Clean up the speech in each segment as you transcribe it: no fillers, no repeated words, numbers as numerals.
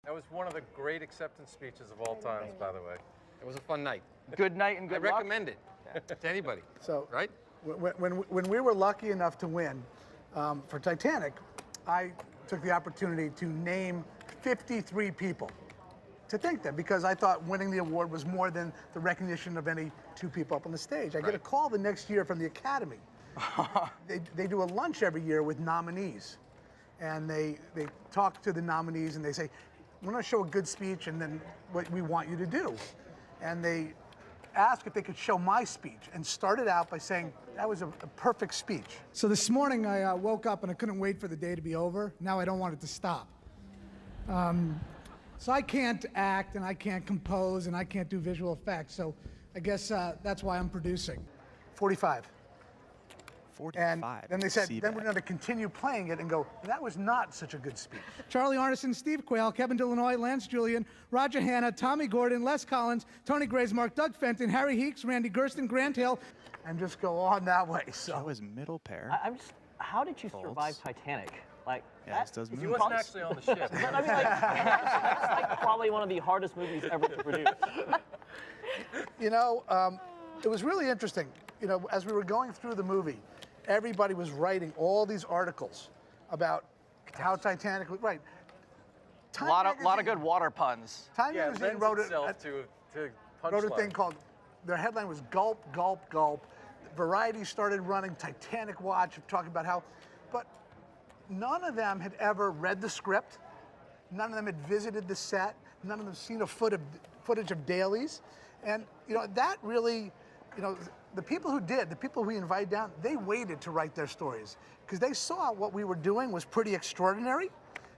That was one of the great acceptance speeches of all times, by the way. It was a fun night. Good night and good luck. I recommend it to anybody. So, right? When we were lucky enough to win for Titanic, I took the opportunity to name 53 people to thank them, because I thought winning the award was more than the recognition of any two people up on the stage. I get a call the next year from the Academy. They do a lunch every year with nominees, and they talk to the nominees and they say, we're going to show a good speech and then what we want you to do. And they asked if they could show my speech, and started out by saying that was a perfect speech. So this morning I woke up and I couldn't wait for the day to be over. Now I don't want it to stop. So I can't act and I can't compose and I can't do visual effects. So I guess that's why I'm producing. 45. 45. And then they said, then we're going to continue playing it and go, that was not such a good speech. Charlie Arneson, Steve Quayle, Kevin Delanoy, Lance Julian, Roger Hanna, Tommy Gordon, Les Collins, Tony Graysmark, Doug Fenton, Harry Heeks, Randy Gersten, Grant Hill, and just go on that way. So that was middle pair. I'm just, how did you survive Titanic? Like, yeah, this does move. He wasn't actually on the ship. I mean, like, that's like probably one of the hardest movies ever to produce. You know, it was really interesting. You know, as we were going through the movie, everybody was writing all these articles about how Titanic was, right. A lot of good water puns. Time Magazine wrote a thing called, their headline was Gulp, Gulp, Gulp. Variety started running Titanic Watch, talking about how, but none of them had ever read the script. None of them had visited the set. None of them seen a footage of dailies. And, you know, that really, you know, the people who did, the people we invited down, they waited to write their stories because they saw what we were doing was pretty extraordinary.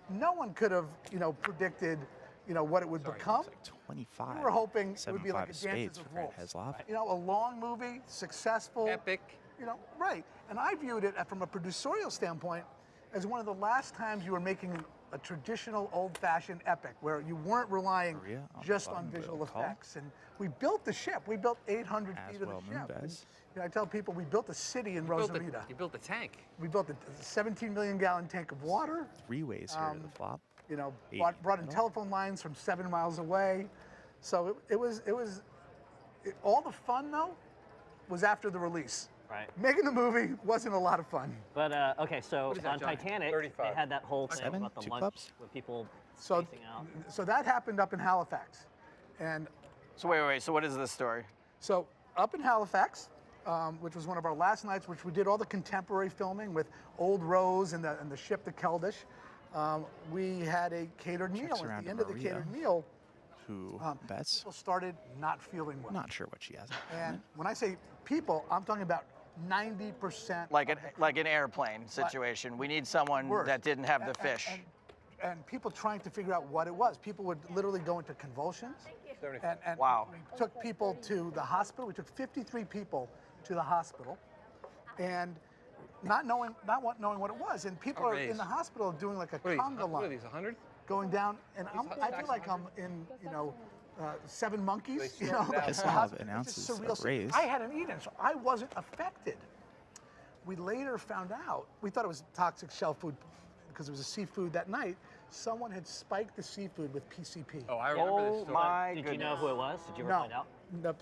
No one could have, you know, predicted, you know, what it would become. Like 25. We were hoping it would be like a Dances with Wolves. Heslov. You know, a long movie, successful. Epic. You know, right. And I viewed it from a producerial standpoint as one of the last times you were making a traditional old-fashioned epic where you weren't relying just on visual effects. And we built the ship. We built 800 feet of the ship. And, you know, I tell people we built a city in Rosarita. You built a tank. We built a 17 million gallon tank of water. 3 ways here to the flop. You know, brought in telephone lines from 7 miles away. So all the fun though was after the release. Right. Making the movie wasn't a lot of fun. But okay, so on Titanic, 35. they had that whole thing about the lunch with people spacing out. So that happened up in Halifax, and so wait. So what is this story? So up in Halifax, which was one of our last nights, which we did all the contemporary filming with Old Rose and the ship, the Keldysh. We had a catered meal. At the end of the catered meal, bets? People started not feeling well. Not sure what she has. And when I say people, I'm talking about 90%. Like an airplane situation. We need someone that didn't have the fish. And people trying to figure out what it was. People would literally go into convulsions. And wow. We took people to the hospital. We took 53 people to the hospital, and not knowing what it was. And people are in the hospital doing like a conga line. What are these, 100? Going down, and I feel like I'm in, you know, 7 Monkeys. You know, Heslov announces a raise. I hadn't eaten, so I wasn't affected. We later found out, we thought it was toxic shell food because it was a seafood that night. Someone had spiked the seafood with PCP. Oh, I remember this story. My goodness. Did you know who it was? Did you ever find out?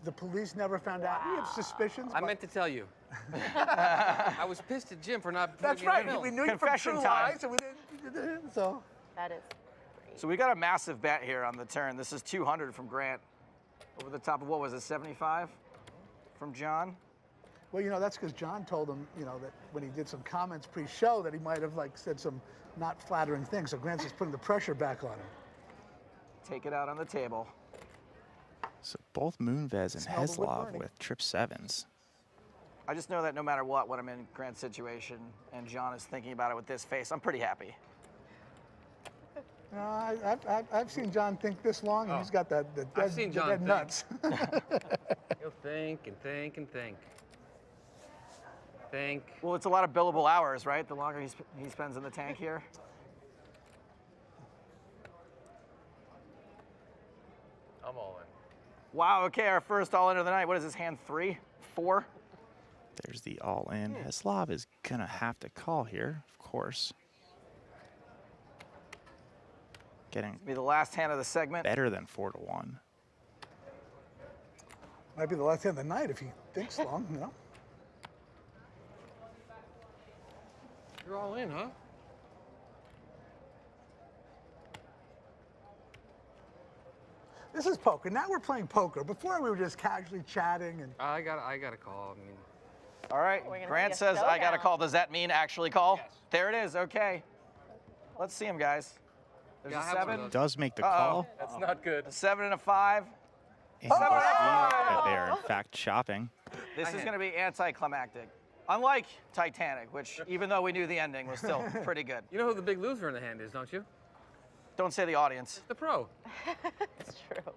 The police never found out. We had suspicions. I meant to tell you. I was pissed at Jim for not putting That's me in right. the film. We knew you from True Lies, and we didn't. So. That is. So we got a massive bet here on the turn. This is 200 from Grant. Over the top of, what was it, 75 from John? Well, you know, that's because John told him, you know, that when he did some comments pre-show that he might have, like, said some not flattering things. So Grant's just putting the pressure back on him. Take it out on the table. So both Moonves and Heslov with trip 7s. I just know that no matter what, when I'm in Grant's situation and John is thinking about it with this face, I'm pretty happy. I've seen John think this long, and he's got the dead nuts. He'll think and think and think. Think. Well, it's a lot of billable hours, right? The longer he spends in the tank here. I'm all in. Wow, okay, our first all-in of the night. What is this, hand 3, 4? There's the all-in. Heslov is going to have to call here, of course. Getting Be the last hand of the segment. better than 4-1. Might be the last hand of the night if he thinks long, you know? You're all in, huh? This is poker. Now we're playing poker. Before we were just casually chatting and I got a call. I mean, All right. We're gonna Grant see a says, I got a showdown. call. Does that mean actually call? Yes. There it is. Okay. Let's see him, guys. There's Yeah, I a have one of 7, those. Does make the Uh-oh. call. that's not good. a 7 and a 5. And you see that they are in fact shopping. This is going to be anticlimactic. Unlike Titanic, which even though we knew the ending was still pretty good. You know who the big loser in the hand is, don't you? Don't say the audience. The pro. It's true.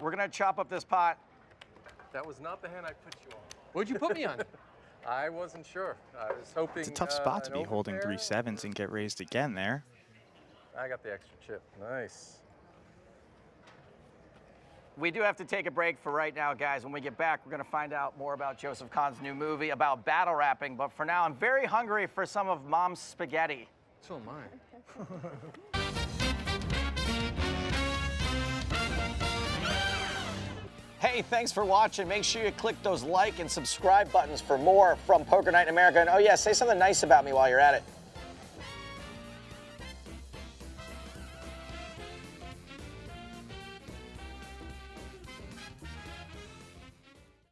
We're going to chop up this pot. That was not the hand I put you on. What'd you put me on? I wasn't sure. I was hoping. It's a tough spot to an be holding overpair. 3 7s and get raised again there. I got the extra chip. Nice. We do have to take a break for right now, guys. When we get back, we're going to find out more about Joseph Kahn's new movie about battle rapping. But for now, I'm very hungry for some of Mom's spaghetti. So am I. Hey, thanks for watching. Make sure you click those like and subscribe buttons for more from Poker Night in America. And oh yeah, say something nice about me while you're at it.